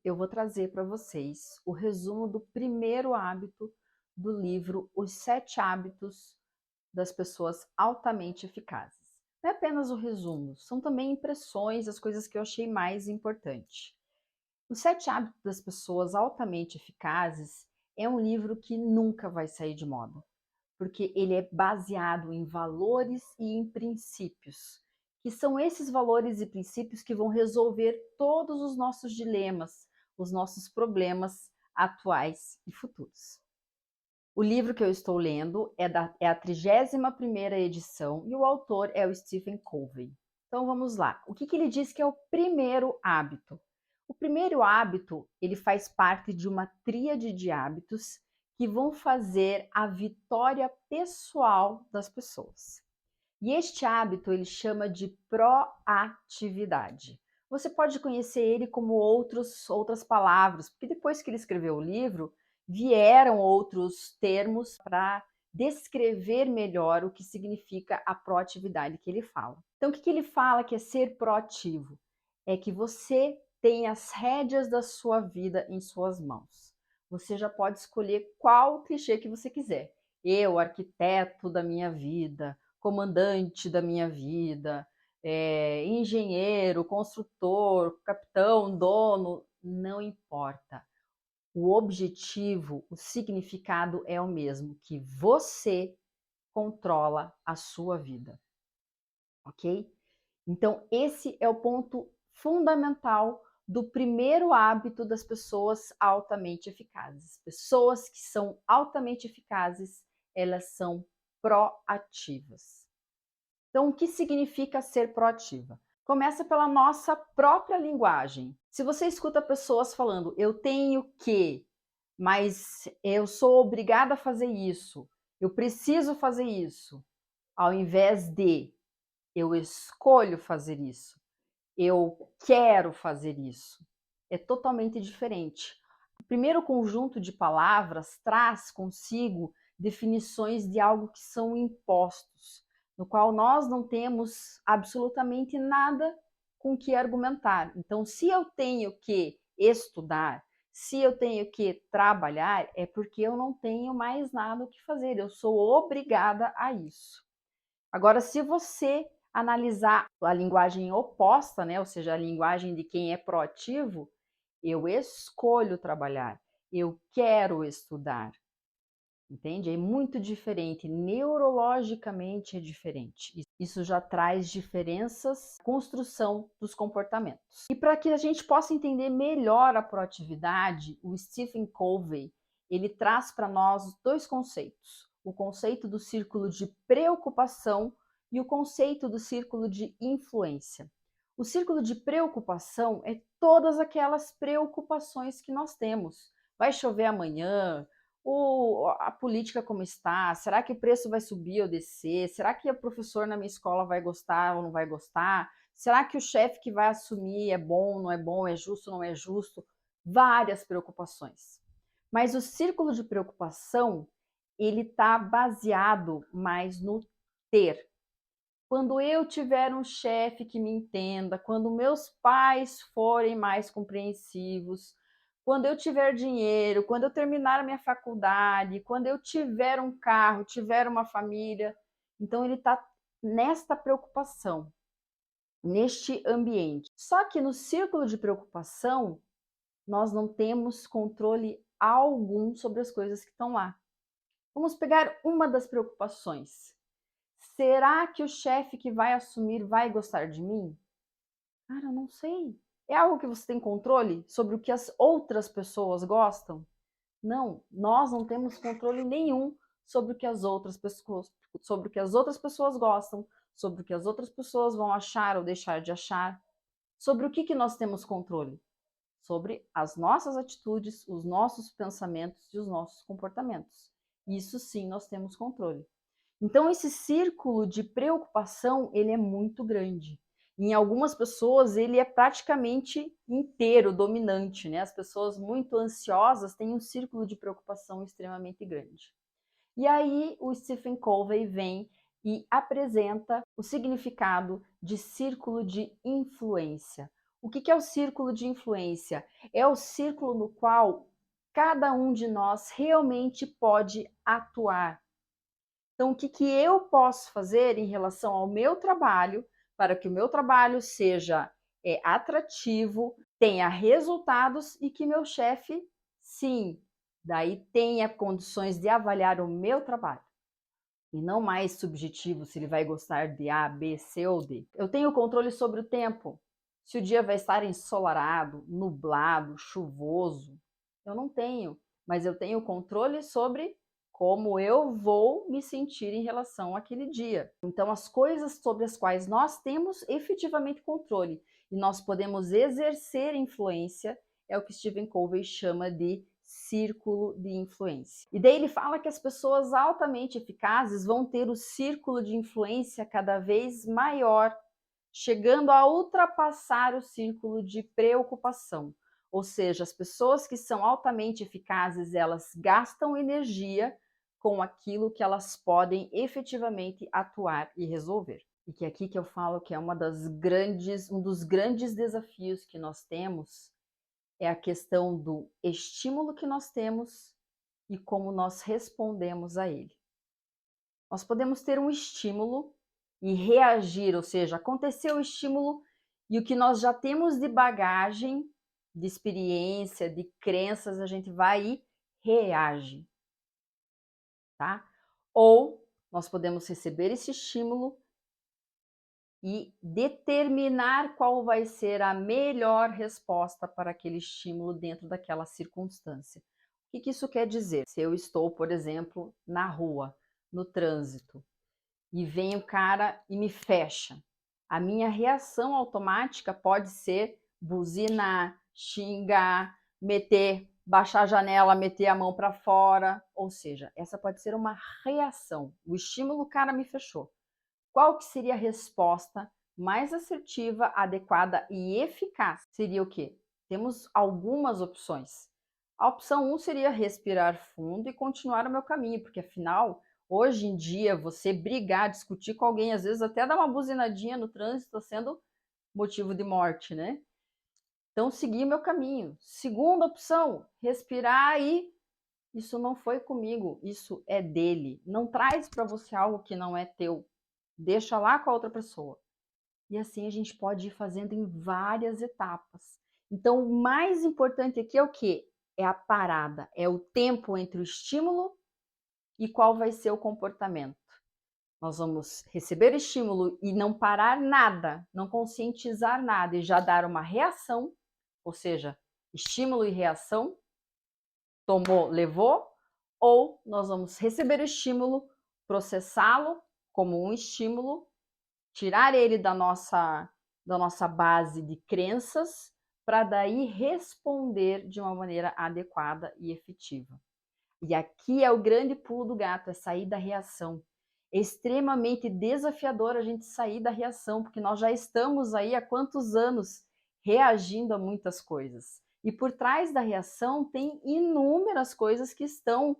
eu vou trazer para vocês o resumo do primeiro hábito do livro Os 7 Hábitos das Pessoas Altamente Eficazes. Não é apenas o resumo, são também impressões, as coisas que eu achei mais importante. Os 7 Hábitos das Pessoas Altamente Eficazes é um livro que nunca vai sair de moda, porque ele é baseado em valores e em princípios, que são esses valores e princípios que vão resolver todos os nossos dilemas, os nossos problemas atuais e futuros. O livro que eu estou lendo é a 31ª edição e o autor é o Stephen Covey. Então vamos lá. O que ele diz que é o primeiro hábito? O primeiro hábito, ele faz parte de uma tríade de hábitos que vão fazer a vitória pessoal das pessoas. E este hábito ele chama de proatividade. Você pode conhecer ele como outras palavras, porque depois que ele escreveu o livro, vieram outros termos para descrever melhor o que significa a proatividade que ele fala. Então, o que ele fala que é ser proativo? É que você tem as rédeas da sua vida em suas mãos. Você já pode escolher qual clichê que você quiser. Eu, arquiteto da minha vida, comandante da minha vida, engenheiro, construtor, capitão, dono, não importa. O objetivo, o significado é o mesmo, que você controla a sua vida, ok? Então, esse é o ponto fundamental do primeiro hábito das pessoas altamente eficazes. Pessoas que são altamente eficazes, elas são proativas. Então, o que significa ser proativa? Começa pela nossa própria linguagem. Se você escuta pessoas falando, eu tenho que, mas eu sou obrigada a fazer isso, eu preciso fazer isso, ao invés de eu escolho fazer isso, eu quero fazer isso, é totalmente diferente. O primeiro conjunto de palavras traz consigo definições de algo que são impostos, no qual nós não temos absolutamente nada com que argumentar. Então, se eu tenho que estudar, se eu tenho que trabalhar, é porque eu não tenho mais nada o que fazer, eu sou obrigada a isso. Agora, se você analisar a linguagem oposta, né, ou seja, a linguagem de quem é proativo, eu escolho trabalhar, eu quero estudar, entende? É muito diferente, neurologicamente é diferente. Isso já traz diferenças na construção dos comportamentos. E para que a gente possa entender melhor a proatividade, o Stephen Covey, ele traz para nós dois conceitos. O conceito do círculo de preocupação e o conceito do círculo de influência. O círculo de preocupação é todas aquelas preocupações que nós temos. Vai chover amanhã? A política como está? Será que o preço vai subir ou descer? Será que o professor na minha escola vai gostar ou não vai gostar? Será que o chefe que vai assumir é bom, não é bom, é justo, não é justo? Várias preocupações. Mas o círculo de preocupação, ele está baseado mais no ter. Quando eu tiver um chefe que me entenda, quando meus pais forem mais compreensivos, quando eu tiver dinheiro, quando eu terminar a minha faculdade, quando eu tiver um carro, tiver uma família. Então ele está nesta preocupação, neste ambiente. Só que no círculo de preocupação, nós não temos controle algum sobre as coisas que estão lá. Vamos pegar uma das preocupações. Será que o chefe que vai assumir vai gostar de mim? Cara, eu não sei. É algo que você tem controle sobre o que as outras pessoas gostam? Não, nós não temos controle nenhum sobre o que as outras pessoas, sobre o que as outras pessoas gostam, sobre o que as outras pessoas vão achar ou deixar de achar. Sobre o que nós temos controle? Sobre as nossas atitudes, os nossos pensamentos e os nossos comportamentos. Isso sim nós temos controle. Então esse círculo de preocupação, ele é muito grande. Em algumas pessoas ele é praticamente inteiro, dominante, né? As pessoas muito ansiosas têm um círculo de preocupação extremamente grande. E aí o Stephen Covey vem e apresenta o significado de círculo de influência. O que é o círculo de influência? É o círculo no qual cada um de nós realmente pode atuar. Então, o que eu posso fazer em relação ao meu trabalho para que o meu trabalho seja atrativo, tenha resultados e que meu chefe, sim, daí tenha condições de avaliar o meu trabalho. E não mais subjetivo se ele vai gostar de A, B, C ou D. Eu tenho controle sobre o tempo. Se o dia vai estar ensolarado, nublado, chuvoso, eu não tenho, mas eu tenho controle sobre como eu vou me sentir em relação àquele dia. Então, as coisas sobre as quais nós temos efetivamente controle e nós podemos exercer influência é o que Stephen Covey chama de círculo de influência. E daí ele fala que as pessoas altamente eficazes vão ter o círculo de influência cada vez maior, chegando a ultrapassar o círculo de preocupação. Ou seja, as pessoas que são altamente eficazes, elas gastam energia com aquilo que elas podem efetivamente atuar e resolver. E que é aqui que eu falo que é um dos grandes desafios que nós temos é a questão do estímulo que nós temos e como nós respondemos a ele. Nós podemos ter um estímulo e reagir, ou seja, aconteceu o estímulo e o que nós já temos de bagagem, de experiência, de crenças, a gente vai e reage, tá? Ou nós podemos receber esse estímulo e determinar qual vai ser a melhor resposta para aquele estímulo dentro daquela circunstância. O que isso quer dizer? Se eu estou, por exemplo, na rua, no trânsito, e vem o cara e me fecha, a minha reação automática pode ser buzinar, xingar, baixar a janela, meter a mão para fora, ou seja, essa pode ser uma reação. O estímulo, o cara me fechou. Qual que seria a resposta mais assertiva, adequada e eficaz? Seria o quê? Temos algumas opções. A opção 1 seria respirar fundo e continuar o meu caminho, porque afinal, hoje em dia, você brigar, discutir com alguém, às vezes até dar uma buzinadinha no trânsito, está sendo motivo de morte, né? Então, seguir o meu caminho. Segunda opção, respirar e isso não foi comigo, isso é dele. Não traz para você algo que não é teu. Deixa lá com a outra pessoa. E assim a gente pode ir fazendo em várias etapas. Então, o mais importante aqui é o quê? É a parada, é o tempo entre o estímulo e qual vai ser o comportamento. Nós vamos receber o estímulo e não parar nada, não conscientizar nada e já dar uma reação, ou seja, estímulo e reação, tomou, levou, ou nós vamos receber o estímulo, processá-lo como um estímulo, tirar ele da nossa base de crenças, para daí responder de uma maneira adequada e efetiva. E aqui é o grande pulo do gato, é sair da reação. É extremamente desafiador a gente sair da reação, porque nós já estamos aí há quantos anos reagindo a muitas coisas. E por trás da reação tem inúmeras coisas que estão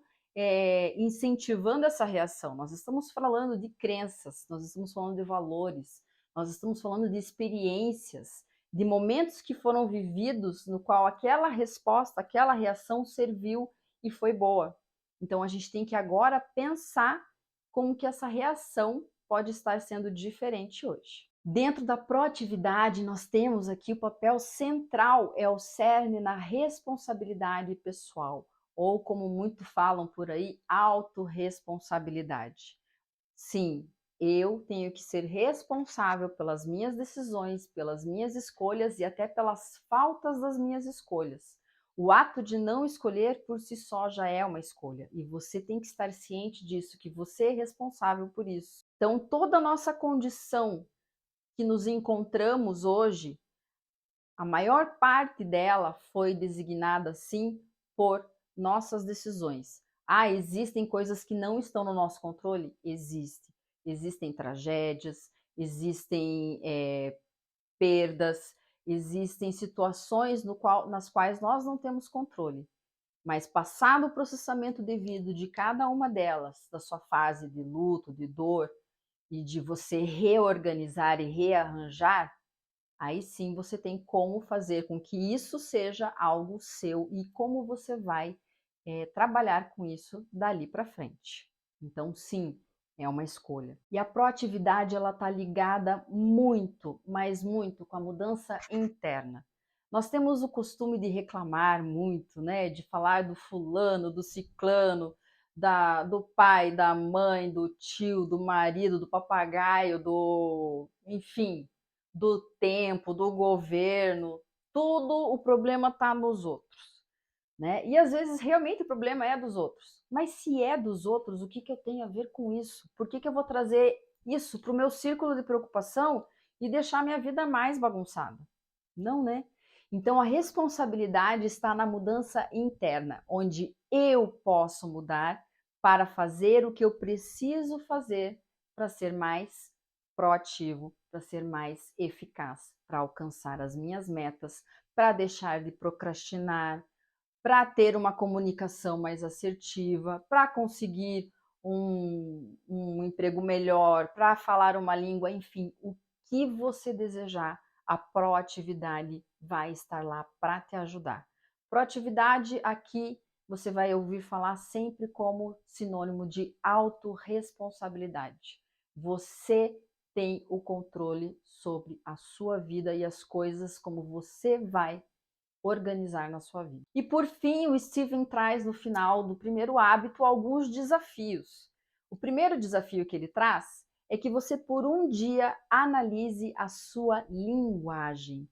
incentivando essa reação. Nós estamos falando de crenças, nós estamos falando de valores, nós estamos falando de experiências, de momentos que foram vividos no qual aquela resposta, aquela reação serviu e foi boa. Então a gente tem que agora pensar como que essa reação pode estar sendo diferente hoje. Dentro da proatividade, nós temos aqui o papel central, é o cerne na responsabilidade pessoal, ou como muito falam por aí, autorresponsabilidade. Sim, eu tenho que ser responsável pelas minhas decisões, pelas minhas escolhas e até pelas faltas das minhas escolhas. O ato de não escolher por si só já é uma escolha e você tem que estar ciente disso, que você é responsável por isso. Então, toda a nossa condição que nos encontramos hoje, a maior parte dela foi designada, sim, por nossas decisões. Ah, existem coisas que não estão no nosso controle? Existe. Existem tragédias, existem perdas, existem situações nas quais nós não temos controle. Mas passado o processamento devido de cada uma delas, da sua fase de luto, de dor, e de você reorganizar e rearranjar, Aí sim você tem como fazer com que isso seja algo seu e como você vai trabalhar com isso dali para frente. Então, sim, é uma escolha. E a proatividade ela está ligada muito, mas muito com a mudança interna. Nós temos o costume de reclamar muito, né? De falar do fulano, do ciclano, do pai, da mãe, do tio, do marido, do papagaio, enfim, do tempo, do governo. Tudo o problema está nos outros, né? E às vezes realmente o problema é dos outros. Mas se é dos outros, o que eu tenho a ver com isso? Por que eu vou trazer isso para o meu círculo de preocupação e deixar minha vida mais bagunçada? Não, né? Então a responsabilidade está na mudança interna, onde eu posso mudar para fazer o que eu preciso fazer para ser mais proativo, para ser mais eficaz, para alcançar as minhas metas, para deixar de procrastinar, para ter uma comunicação mais assertiva, para conseguir um emprego melhor, para falar uma língua, enfim, o que você desejar, a proatividade vai estar lá para te ajudar. Proatividade aqui você vai ouvir falar sempre como sinônimo de autorresponsabilidade. Você tem o controle sobre a sua vida e as coisas como você vai organizar na sua vida. E por fim, o Steven traz no final do primeiro hábito alguns desafios. O primeiro desafio que ele traz é que você por um dia analise a sua linguagem.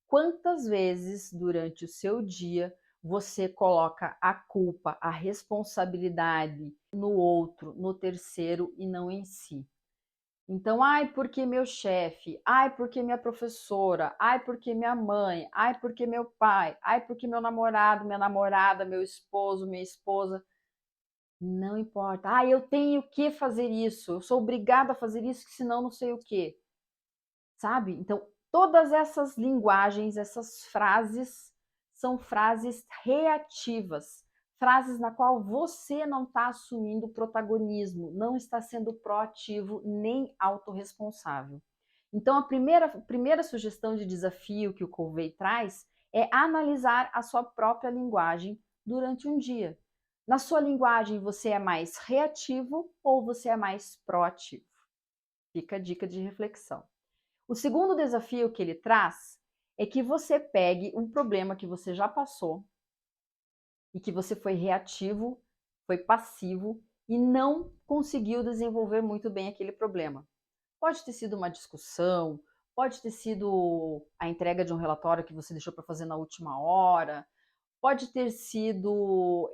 Quantas vezes durante o seu dia você coloca a culpa, a responsabilidade no outro, no terceiro e não em si? Então, ai, porque meu chefe, ai, porque minha professora, ai, porque minha mãe, ai, porque meu pai, ai, porque meu namorado, minha namorada, meu esposo, minha esposa. Não importa. Ah, eu tenho que fazer isso, eu sou obrigada a fazer isso, que senão não sei o quê. Sabe? Então, todas essas linguagens, essas frases, são frases reativas, frases na qual você não está assumindo protagonismo, não está sendo proativo nem autorresponsável. Então, a primeira sugestão de desafio que o Covey traz é analisar a sua própria linguagem durante um dia. Na sua linguagem, você é mais reativo ou você é mais proativo? Fica a dica de reflexão. O segundo desafio que ele traz é que você pegue um problema que você já passou e que você foi reativo, foi passivo e não conseguiu desenvolver muito bem aquele problema. Pode ter sido uma discussão, pode ter sido a entrega de um relatório que você deixou para fazer na última hora, pode ter sido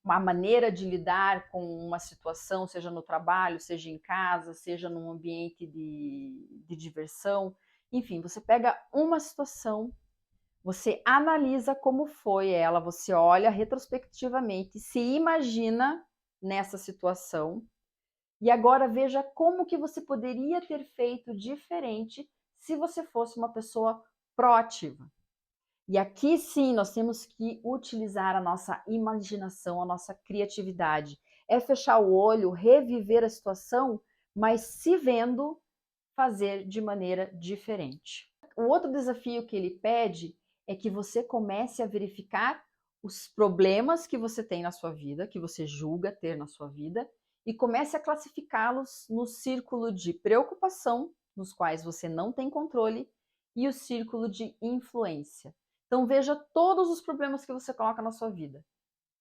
uma maneira de lidar com uma situação, seja no trabalho, seja em casa, seja num ambiente de diversão. Enfim, você pega uma situação, você analisa como foi ela, você olha retrospectivamente, se imagina nessa situação e agora veja como que você poderia ter feito diferente se você fosse uma pessoa proativa. E aqui sim nós temos que utilizar a nossa imaginação, a nossa criatividade. É fechar o olho, reviver a situação, mas se vendo fazer de maneira diferente. O outro desafio que ele pede é que você comece a verificar os problemas que você tem na sua vida, que você julga ter na sua vida, e comece a classificá-los no círculo de preocupação, nos quais você não tem controle, e o círculo de influência. Então veja todos os problemas que você coloca na sua vida.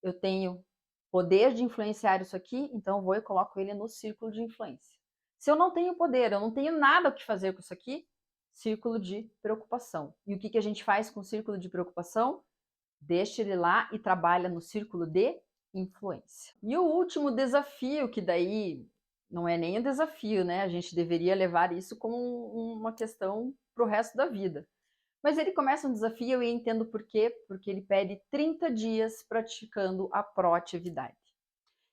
Eu tenho poder de influenciar isso aqui, então eu vou e coloco ele no círculo de influência. Se eu não tenho poder, eu não tenho nada o que fazer com isso aqui, círculo de preocupação. E o que a gente faz com o círculo de preocupação? Deixa ele lá e trabalha no círculo de influência. E o último desafio, que daí não é nem um desafio, né? A gente deveria levar isso como uma questão para o resto da vida. Mas ele começa um desafio e eu entendo por quê, porque ele pede 30 dias praticando a proatividade.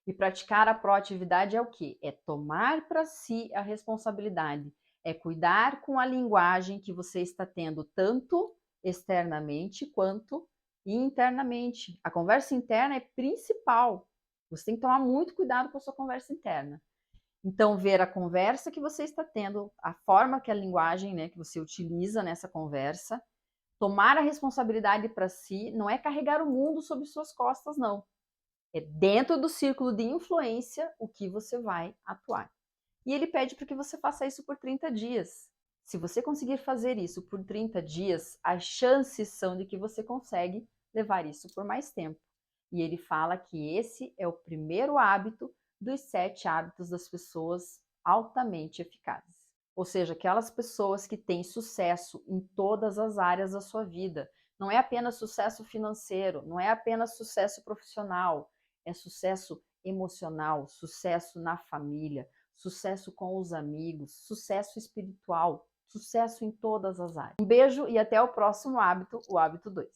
E praticar a proatividade é o quê? É tomar para si a responsabilidade, é cuidar com a linguagem que você está tendo tanto externamente quanto internamente. A conversa interna é principal. Você tem que tomar muito cuidado com a sua conversa interna. Então, ver a conversa que você está tendo, a forma que a linguagem, né, que você utiliza nessa conversa, tomar a responsabilidade para si, não é carregar o mundo sobre suas costas, não. É dentro do círculo de influência o que você vai atuar. E ele pede para que você faça isso por 30 dias. Se você conseguir fazer isso por 30 dias, as chances são de que você consegue levar isso por mais tempo. E ele fala que esse é o primeiro hábito dos 7 hábitos das pessoas altamente eficazes. Ou seja, aquelas pessoas que têm sucesso em todas as áreas da sua vida. Não é apenas sucesso financeiro, não é apenas sucesso profissional, é sucesso emocional, sucesso na família, sucesso com os amigos, sucesso espiritual, sucesso em todas as áreas. Um beijo e até o próximo hábito, o hábito 2.